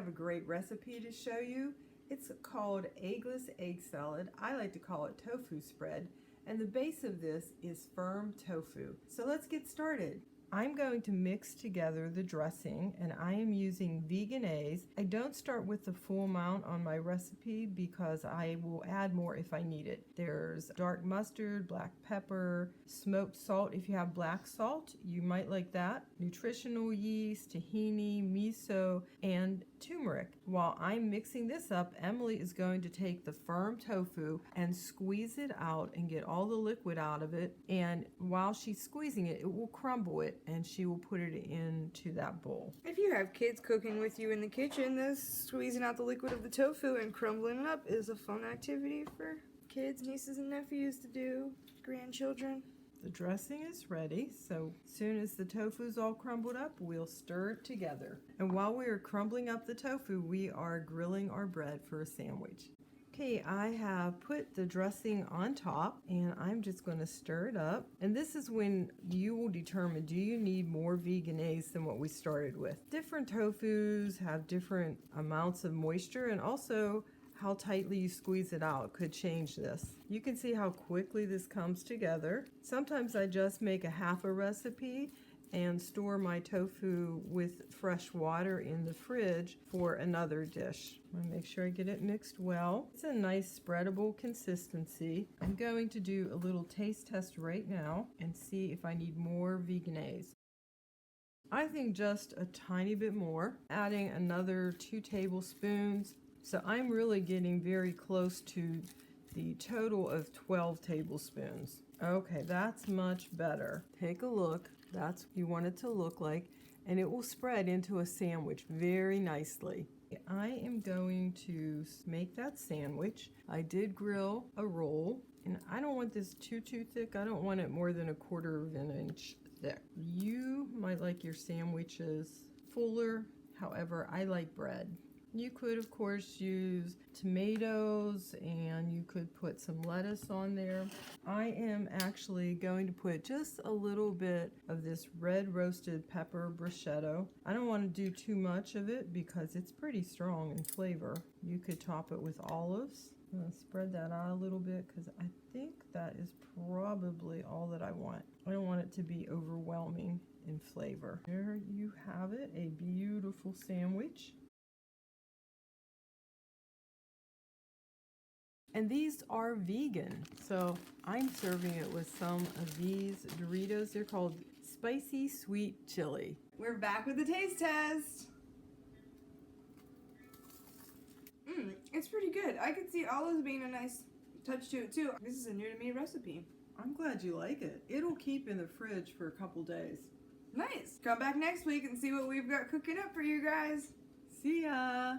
have a great recipe to show you. It's called Eggless egg salad. I like to call it tofu spread. And the base of this is firm tofu. So let's get started. I'm going to mix together the dressing, and I am using Veganaise. I don't start with the full amount on my recipe because I will add more if I need it. There's dark mustard, black pepper, smoked salt. If you have black salt, you might like that. Nutritional yeast, tahini, miso, and turmeric. While I'm mixing this up, Emily is going to take the firm tofu and squeeze it out and get all the liquid out of it. And while she's squeezing it, it will crumble it, and she will put it into that bowl. If you have kids cooking with you in the kitchen, this squeezing out the liquid of the tofu and crumbling it up is a fun activity for kids, nieces and nephews to do, grandchildren. The dressing is ready, so as soon as the tofu's all crumbled up, we'll stir it together. And while we are crumbling up the tofu, we are grilling our bread for a sandwich. Okay, I have put the dressing on top, and I'm just going to stir it up. And this is when you will determine, do you need more Veganaise than what we started with? Different tofus have different amounts of moisture, and also how tightly you squeeze it out could change this. You can see how quickly this comes together. Sometimes I just make a half a recipe and store my tofu with fresh water in the fridge for another dish. I'm gonna make sure I get it mixed well. It's a nice spreadable consistency. I'm going to do a little taste test right now and see if I need more Veganaise. I think just a tiny bit more, adding another 2 tablespoons. So I'm really getting very close to the total of 12 tablespoons. Okay, that's much better. Take a look. That's what you want it to look like, and it will spread into a sandwich very nicely. I am going to make that sandwich. I did grill a roll, and I don't want this too thick. I don't want it more than 1/4 of an inch thick. You might like your sandwiches fuller. However, I like bread. You could, of course, use tomatoes, and you could put some lettuce on there. I am actually going to put just a little bit of this red roasted pepper bruschetta. I don't want to do too much of it because it's pretty strong in flavor. You could top it with olives. I'm going to spread that out a little bit because I think that is probably all that I want. I don't want it to be overwhelming in flavor. There you have it, a beautiful sandwich. And these are vegan, so I'm serving it with some of these Doritos. They're called Spicy Sweet Chili. We're back with the taste test. It's pretty good. I could see olives being a nice touch to it too. This is a new to me recipe. I'm glad you like it. It'll keep in the fridge for a couple days. Nice. Come back next week and see what we've got cooking up for you guys. See ya!